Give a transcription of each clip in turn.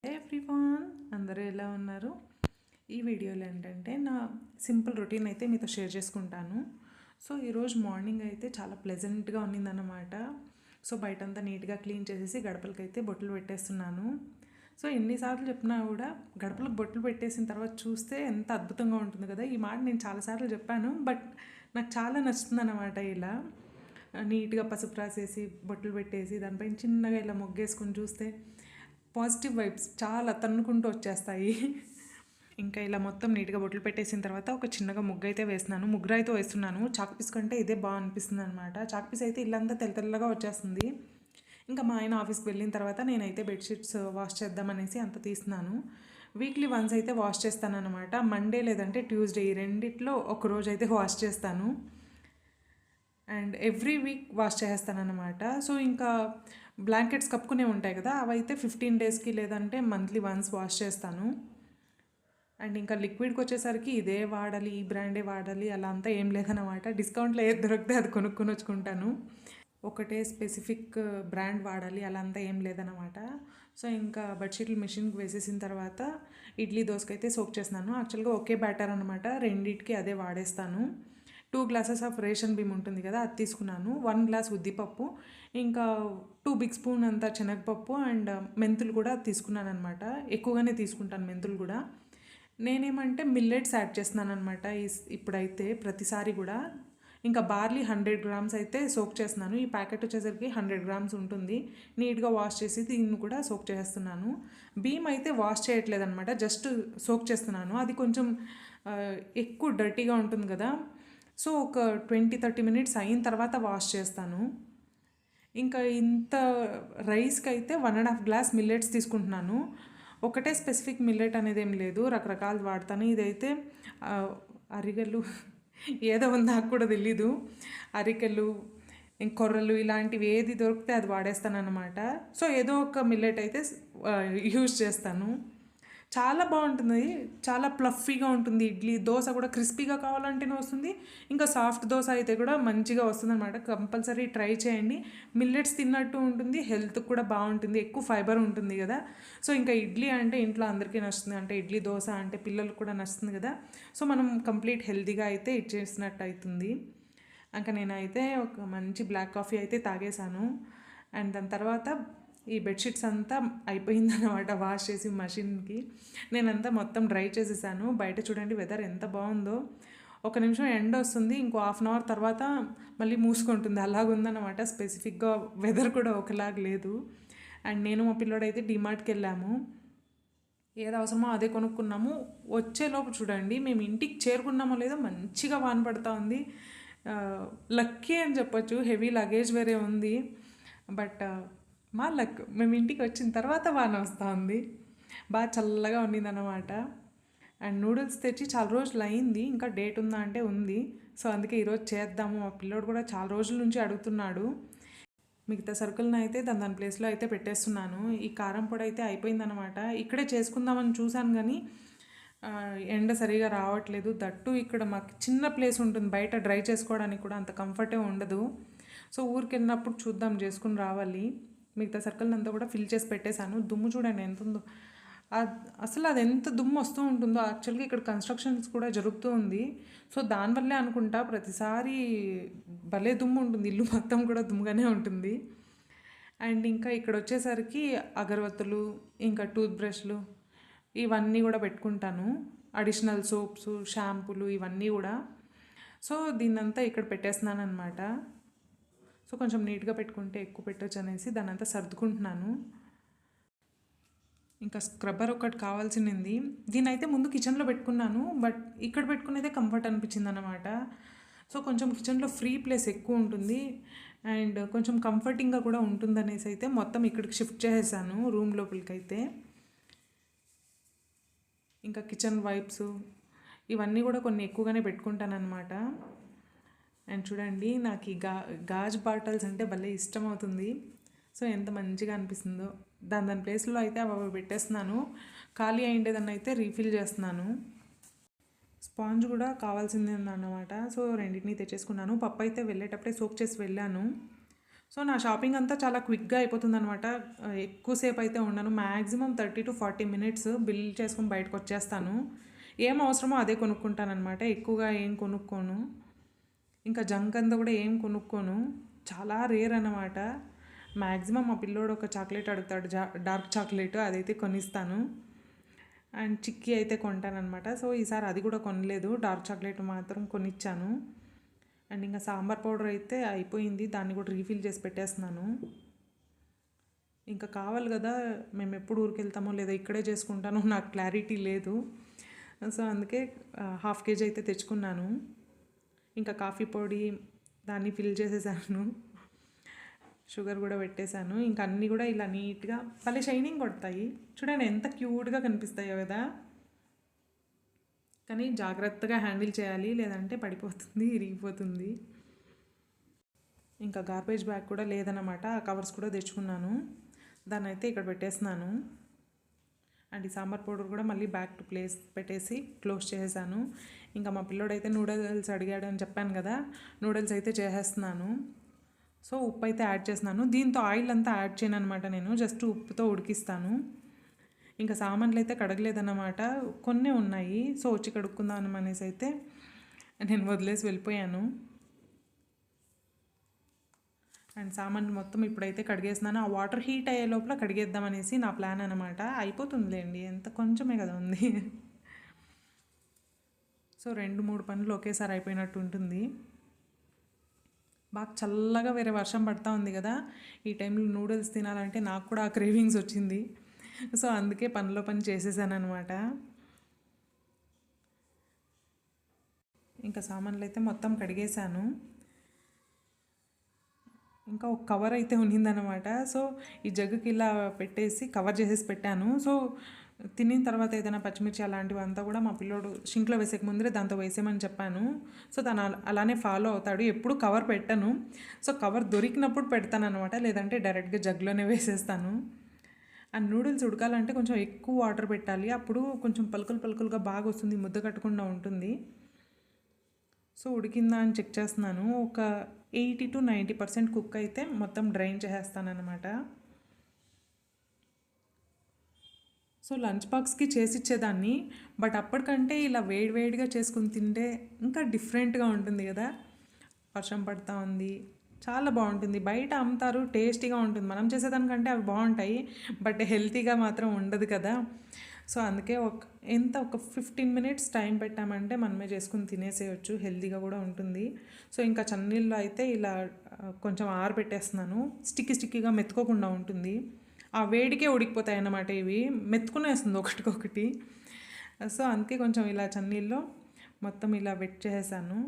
Everyone, అందరూ ఎలా ఉన్నారు? ఈ వీడియోలో ఏంటంటే నా సింపుల్ రొటీన్ అయితే మీతో షేర్ చేసుకుంటాను. సో ఈరోజు మార్నింగ్ అయితే చాలా ప్లెజెంట్గా ఉన్నిందన్నమాట. సో బయటంతా నీట్గా క్లీన్ చేసేసి గడపలకైతే బొట్లు పెట్టేస్తున్నాను. సో ఎన్నిసార్లు చెప్పినా కూడా గడపలకు బొట్లు పెట్టేసిన తర్వాత చూస్తే ఎంత అద్భుతంగా ఉంటుంది కదా. ఈ మాట నేను చాలాసార్లు చెప్పాను, బట్ నాకు చాలా నచ్చుతుంది అన్నమాట. ఇలా నీట్గా పసుపు రాసేసి బొట్లు పెట్టేసి దానిపైన చిన్నగా ఇలా మొగ్గేసుకొని చూస్తే పాజిటివ్ వైబ్స్ చాలా తన్నుకుంటూ వచ్చేస్తాయి. ఇంకా ఇలా మొత్తం నీట్గా బొట్లు పెట్టేసిన తర్వాత ఒక చిన్నగా ముగ్గు అయితే వేస్తున్నాను. ముగ్గురు అయితే వేస్తున్నాను. చాక్పీస్ కంటే ఇదే బాగా అనిపిస్తుంది అనమాట. చాక్పీస్ అయితే ఇల్లంతా తెల్లగా వచ్చేస్తుంది. ఇంకా మా ఆయన ఆఫీస్కి వెళ్ళిన తర్వాత నేనైతే బెడ్షీట్స్ వాష్ చేద్దామనేసి అంత తీస్తున్నాను. వీక్లీ వన్స్ అయితే వాష్ చేస్తాను అనమాట. మండే లేదంటే ట్యూస్డే, ఈ రెండిట్లో ఒక రోజు అయితే వాష్ చేస్తాను. అండ్ ఎవ్రీ వీక్ వాష్ చేస్తాను అనమాట. సో ఇంకా బ్లాంకెట్స్ కప్పుకునే ఉంటాయి కదా, అవైతే 15 డేస్కి లేదంటే మంత్లీ వన్స్ వాష్ చేస్తాను. అండ్ ఇంకా లిక్విడ్కి వచ్చేసరికి ఇదే వాడాలి, ఈ బ్రాండే వాడాలి అలా అంతా ఏం లేదన్నమాట. డిస్కౌంట్లో ఏది దొరికితే అది కొనుక్కొని వచ్చుకుంటాను. ఒకటే స్పెసిఫిక్ బ్రాండ్ వాడాలి అలా అంతా ఏం లేదన్నమాట. సో ఇంకా బెడ్షీట్లు మిషన్కి వేసేసిన తర్వాత ఇడ్లీ దోసకైతే సోక్ చేస్తున్నాను. యాక్చువల్గా ఒకే బ్యాటర్ అనమాట, రెండింటికి అదే వాడేస్తాను. 2 గ్లాసెస్ ఆఫ్ రేషన్ బియ్యం ఉంటుంది కదా, అది తీసుకున్నాను. 1 గ్లాస్ ఉద్దిపప్పు, ఇంకా 2 బిగ్ స్పూన్ అంతా శనగపప్పు అండ్ మెంతులు కూడా తీసుకున్నాను అనమాట. ఎక్కువగానే తీసుకుంటాను మెంతులు కూడా. నేనేమంటే మిల్లెట్స్ యాడ్ చేస్తున్నాను అనమాట ఇప్పుడైతే ప్రతిసారి కూడా. ఇంకా బార్లీ 100 గ్రామ్స్ అయితే సోక్ చేస్తున్నాను. ఈ ప్యాకెట్ వచ్చేసరికి 100 గ్రామ్స్ ఉంటుంది. నీట్గా వాష్ చేసి దీన్ని కూడా సోక్ చేస్తున్నాను. బియ్యం అయితే వాష్ చేయట్లేదు అనమాట, జస్ట్ సోక్ చేస్తున్నాను. అది కొంచెం ఎక్కువ డర్టీగా ఉంటుంది కదా, సో ఒక 20-30 మినిట్స్ అయిన తర్వాత వాష్ చేస్తాను. ఇంకా ఇంత రైస్కి అయితే 1.5 గ్లాస్ మిల్లెట్స్ తీసుకుంటున్నాను. ఒకటే స్పెసిఫిక్ మిల్లెట్ అనేది ఏం లేదు, రకరకాలు వాడతాను. ఇదైతే అరిగెలు ఏదో ఉంది, నాకు కూడా తెలీదు. అరికెలు, కొర్రలు ఇలాంటివి ఏది దొరికితే అది వాడేస్తాను అనమాట. సో ఏదో ఒక మిల్లెట్ అయితే యూజ్ చేస్తాను. చాలా బాగుంటుంది, చాలా ప్లఫీగా ఉంటుంది. ఇడ్లీ దోశ కూడా క్రిస్పీగా కావాలంటేనే వస్తుంది, ఇంకా సాఫ్ట్ దోశ అయితే కూడా మంచిగా వస్తుంది అనమాట. కంపల్సరీ ట్రై చేయండి. మిల్లెట్స్ తిన్నట్టు ఉంటుంది, హెల్త్కి కూడా బాగుంటుంది, ఎక్కువ ఫైబర్ ఉంటుంది కదా. సో ఇంకా ఇడ్లీ అంటే ఇంట్లో అందరికీ నచ్చుతుంది, అంటే ఇడ్లీ దోశ అంటే పిల్లలకు కూడా నచ్చుతుంది కదా. సో మనం కంప్లీట్ హెల్తీగా అయితే ఇచ్చేసినట్టు అవుతుంది. ఇంకా నేనైతే ఒక మంచి బ్లాక్ కాఫీ అయితే తాగేశాను. అండ్ దాని తర్వాత ఈ బెడ్షీట్స్ అంతా అయిపోయిందన్నమాట వాష్ చేసి మషిన్కి. నేనంతా మొత్తం డ్రై చేసేసాను. బయట చూడండి వెదర్ ఎంత బాగుందో. ఒక నిమిషం ఎండ వస్తుంది, ఇంకో హాఫ్ అన్ అవర్ తర్వాత మళ్ళీ మూసుకుంటుంది, అలాగుందన్నమాట. స్పెసిఫిక్గా వెదర్ కూడా ఒకలాగా లేదు. అండ్ నేను మా పిల్లోడైతే డిమార్ట్కి వెళ్ళాము. ఏది అవసరమో అదే కొనుక్కున్నాము. వచ్చేలోపు చూడండి మేము ఇంటికి చేరుకున్నామో లేదో మంచిగా వాన పడుతూ ఉంది. లక్కీ అని చెప్పొచ్చు, హెవీ లగేజ్ వేరే ఉంది. బట్ మా లక్, మేము ఇంటికి వచ్చిన తర్వాత వాన వస్తూ ఉంది. బాగా చల్లగా ఉన్నిందన్నమాట. అండ్ నూడిల్స్ తెచ్చి చాలా రోజులు అయింది, ఇంకా డేట్ ఉందా అంటే ఉంది. సో అందుకే ఈరోజు చేద్దాము. మా పిల్లోడు కూడా చాలా రోజుల నుంచి అడుగుతున్నాడు. మిగతా సరుకులను అయితే దాని ప్లేస్లో అయితే పెట్టేస్తున్నాను. ఈ కారం పొడి అయితే అయిపోయిందనమాట. ఇక్కడే చేసుకుందామని చూశాను కానీ ఎండ సరిగా రావట్లేదు. దట్టు ఇక్కడ మాకు చిన్న ప్లేస్ ఉంటుంది, బయట డ్రై చేసుకోవడానికి కూడా అంత కంఫర్టే ఉండదు. సో ఊరికి వెళ్ళినప్పుడు చూద్దాం, చేసుకుని రావాలి. మిగతా సర్కిల్ అంతా కూడా ఫిల్ చేసి పెట్టేశాను. దుమ్ము చూడండి ఎంత ఉందో, అసలు అది ఎంత దుమ్ము వస్తూ ఉంటుందో. యాక్చువల్గా ఇక్కడ కన్స్ట్రక్షన్స్ కూడా జరుగుతూ ఉంది. సో దానివల్లే అనుకుంటా ప్రతిసారి భలే దుమ్ము ఉంటుంది, ఇల్లు మొత్తం కూడా దుమ్ముగానే ఉంటుంది. అండ్ ఇంకా ఇక్కడ వచ్చేసరికి అగరబత్తులు, ఇంకా టూత్ బ్రష్లు ఇవన్నీ కూడా పెట్టుకుంటాను. అడిషనల్ సోప్స్, షాంపూలు ఇవన్నీ కూడా. సో దీన్నంతా ఇక్కడ పెట్టేస్తున్నాను అనమాట. సో కొంచెం నీట్గా పెట్టుకుంటే ఎక్కువ పెట్టచ్చు అనేసి దాన్ని అంతా సర్దుకుంటున్నాను. ఇంకా స్క్రబ్బర్ ఒకటి కావాల్సింది. దీని అయితే ముందు కిచెన్లో పెట్టుకున్నాను, బట్ ఇక్కడ పెట్టుకునేదే కంఫర్ట్ అనిపించింది అన్నమాట. సో కొంచెం కిచెన్లో ఫ్రీ ప్లేస్ ఎక్కువ ఉంటుంది అండ్ కొంచెం కంఫర్టింగ్గా కూడా ఉంటుందనేసి అయితే మొత్తం ఇక్కడికి షిఫ్ట్ చేసేసాను, రూమ్ లోపలికి అయితే. ఇంకా కిచెన్ వైప్స్ ఇవన్నీ కూడా కొన్ని ఎక్కువగానే పెట్టుకుంటాను అనమాట. అండ్ చూడండి నాకు ఈ గాజు బాటిల్స్ అంటే భలే ఇష్టం అవుతుంది. సో ఎంత మంచిగా అనిపిస్తుందో. దాని ప్లేస్లో అయితే అవి పెట్టేస్తున్నాను. ఖాళీ అయ్యేదాన్ని అయితే రీఫిల్ చేస్తున్నాను. స్పాంజ్ కూడా కావాల్సింది అన్నమాట. సో రెండింటిని తెచ్చేసుకున్నాను. పప్పు అయితే వెళ్ళేటప్పుడే సోక్ చేసి వెళ్ళాను. సో నా షాపింగ్ అంతా చాలా క్విక్గా అయిపోతుందనమాట. ఎక్కువసేపు అయితే ఉండను. మ్యాక్సిమం 30-40 మినిట్స్ బిల్ చేసుకొని బయటకు వచ్చేస్తాను. ఏం అవసరమో అదే కొనుక్కుంటానమాట. ఎక్కువగా ఏం కొనుక్కోను. ఇంకా జంక్ అంతా కూడా ఏం కొనుక్కోను. చాలా రేర్ అనమాట. మ్యాక్సిమం మా పిల్లోడు ఒక చాక్లెట్ అడుగుతాడు, డార్క్ చాక్లెట్, అదైతే కొనిస్తాను. అండ్ చిక్కీ అయితే కొంటానమాట. సో ఈసారి అది కూడా కొనలేదు, డార్క్ చాక్లెట్ మాత్రం కొనిచ్చాను. అండ్ ఇంకా సాంబార్ పౌడర్ అయితే అయిపోయింది, దాన్ని కూడా రీఫిల్ చేసి పెట్టేస్తున్నాను. ఇంకా కావాలి కదా, మేము ఎప్పుడు ఊరికి వెళ్తామో లేదా ఇక్కడే చేసుకుంటానో నాకు క్లారిటీ లేదు. సో అందుకే 1/2 kg అయితే తెచ్చుకున్నాను. ఇంకా కాఫీ పొడి దాన్ని ఫిల్ చేసేసాను, షుగర్ కూడా పెట్టేశాను. ఇంకా అన్నీ కూడా ఇలా నీట్గా భలే షైనింగ్ కొడతాయి. చూడండి ఎంత క్యూట్గా కనిపిస్తాయో కదా. కానీ జాగ్రత్తగా హ్యాండిల్ చేయాలి, లేదంటే పడిపోతుంది, ఇరిగిపోతుంది. ఇంకా గార్బేజ్ బ్యాగ్ కూడా లేదన్నమాట. ఆ కవర్స్ కూడా తెచ్చుకున్నాను, దాన్ని అయితే ఇక్కడ పెట్టేస్తున్నాను. అండ్ ఈ సాంబార్ పౌడర్ కూడా మళ్ళీ బ్యాక్ టు ప్లేస్ పెట్టేసి క్లోజ్ చేసేసాను. ఇంకా మా పిల్లోడైతే నూడిల్స్ అడిగాడు అని చెప్పాను కదా, నూడిల్స్ అయితే చేసేస్తున్నాను. సో ఉప్పు అయితే యాడ్ చేస్తున్నాను. దీంతో ఆయిల్ అంతా యాడ్ చేయను అనమాట, నేను జస్ట్ ఉప్పుతో ఉడికిస్తాను. ఇంకా సామాన్లు అయితే కడగలేదన్నమాట, కొన్ని ఉన్నాయి. సో వచ్చి కడుక్కుందాం అనేసి అయితే నేను వదిలేసి వెళ్ళిపోయాను. అండ్ సామాన్లు మొత్తం ఇప్పుడైతే కడిగేస్తున్నాను. ఆ వాటర్ హీట్ అయ్యే లోపల కడిగేద్దాం అనేసి నా ప్లాన్ అనమాట. అయిపోతుందిలేండి, ఎంత కొంచెమే కదా ఉంది. సో 2-3 పనులు ఒకేసారి అయిపోయినట్టు ఉంటుంది. బాగా చల్లగా వేరే వర్షం పడుతూ ఉంది కదా, ఈ టైంలో నూడిల్స్ తినాలంటే నాకు కూడా ఆ క్రేవింగ్స్ వచ్చింది. సో అందుకే పనిలో పని చేసేసాను అనమాట. ఇంకా సామాన్లు అయితే మొత్తం కడిగేశాను. ఇంకా ఒక కవర్ అయితే ఉన్నిందనమాట. సో ఈ జగ్గుకి ఇలా పెట్టేసి కవర్ చేసేసి పెట్టాను. సో తినిన తర్వాత ఏదైనా పచ్చిమిర్చి అలాంటివి అంతా కూడా మా పిల్లోడు షింక్లో వేసేక ముందరే దాంతో వేసేయమని చెప్పాను. సో తను అలానే ఫాలో అవుతాడు. ఎప్పుడు కవర్ పెట్టను, సో కవర్ దొరికినప్పుడు పెడతాను అనమాట, లేదంటే డైరెక్ట్గా జగ్లోనే వేసేస్తాను. అండ్ నూడిల్స్ ఉడకాలంటే కొంచెం ఎక్కువ వాటర్ పెట్టాలి, అప్పుడు కొంచెం పలుకులుగా బాగా వస్తుంది, ముద్ద కట్టకుండా ఉంటుంది. సో ఉడికిందా అని చెక్ చేస్తున్నాను. ఒక 80-90% కుక్ అయితే మొత్తం డ్రైన్ చేసేస్తాను అనమాట. సో లంచ్ బాక్స్కి చేసి ఇచ్చేదాన్ని, బట్ అప్పటికంటే ఇలా వేడివేడిగా చేసుకుని తింటే ఇంకా డిఫరెంట్గా ఉంటుంది కదా. వర్షం పడుతూ ఉంది, చాలా బాగుంటుంది. బయట అమ్ముతారు, టేస్టీగా ఉంటుంది, మనం చేసేదానికంటే అవి బాగుంటాయి, బట్ హెల్తీగా మాత్రం ఉండదు కదా. సో అందుకే ఒక 15 మినిట్స్ టైం పెట్టామంటే మనమే చేసుకుని తినేసేయచ్చు, హెల్తీగా కూడా ఉంటుంది. సో ఇంకా చన్నీళ్ళు అయితే ఇలా కొంచెం ఆరబెట్టేస్తున్నాను, స్టిక్కీగా మెత్తుకోకుండా ఉంటుంది. ఆ వేడికే ఉడికిపోతాయి అన్నమాట, ఇవి మెత్తుకునేస్తుంది ఒకటికొకటి. సో అందుకే కొంచెం ఇలా చన్నీళ్ళలో మొత్తం ఇలా వెట్ చేసేసాను.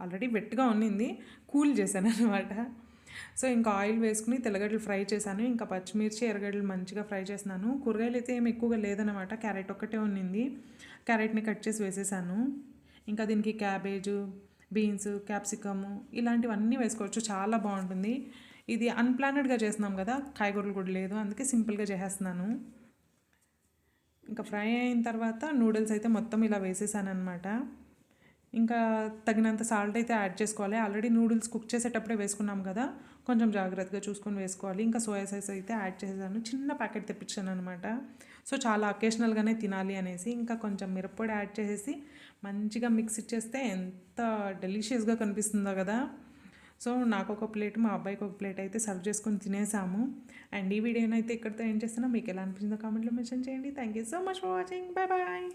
ఆల్రెడీ వెట్గా ఉన్నింది, కూల్ చేశాను అనమాట. సో ఇంకా ఆయిల్ వేసుకుని తెల్లగడ్డలు ఫ్రై చేశాను, ఇంకా పచ్చిమిర్చి ఎర్రగడ్డలు మంచిగా ఫ్రై చేసినాను. కూరగాయలు అయితే ఏమి ఎక్కువగా లేదనమాట, క్యారెట్ ఒక్కటే ఉన్నింది, క్యారెట్ని కట్ చేసి వేసేసాను. ఇంకా దీనికి క్యాబేజు, బీన్స్, క్యాప్సికము ఇలాంటివన్నీ వేసుకోవచ్చు, చాలా బాగుంటుంది. ఇది అన్ప్లానెడ్గా చేస్తున్నాం కదా, కాయగూరలు కూడా లేదు, అందుకే సింపుల్గా చేసేస్తున్నాను. ఇంకా ఫ్రై అయిన తర్వాత నూడిల్స్ అయితే మొత్తం ఇలా వేసేసాను అనమాట. ఇంకా తగినంత సాల్ట్ అయితే యాడ్ చేసుకోవాలి. ఆల్రెడీ నూడిల్స్ కుక్ చేసేటప్పుడే వేసుకున్నాం కదా, కొంచెం జాగ్రత్తగా చూసుకొని వేసుకోవాలి. ఇంకా సోయా సాస్ అయితే యాడ్ చేశాను, చిన్న ప్యాకెట్ తెప్పించాను అనమాట. సో చాలా అకేషనల్గానే తినాలి అనేసి ఇంకా కొంచెం మిరప్పొడి యాడ్ చేసేసి మంచిగా మిక్స్ ఇచ్చేస్తే ఎంత డెలిషియస్గా కనిపిస్తుందో కదా. సో నాకు ఒక ప్లేట్, మా అబ్బాయికి ఒక ప్లేట్ అయితే సర్వ్ చేసుకొని తినేసాము. అండ్ ఈ వీడియోని అయితే ఇక్కడితో ఏం చేస్తున్నా, మీకు ఎలా అనిపించిందో కామెంట్లో మెన్షన్ చేయండి. Thank you so much for watching. Bye bye.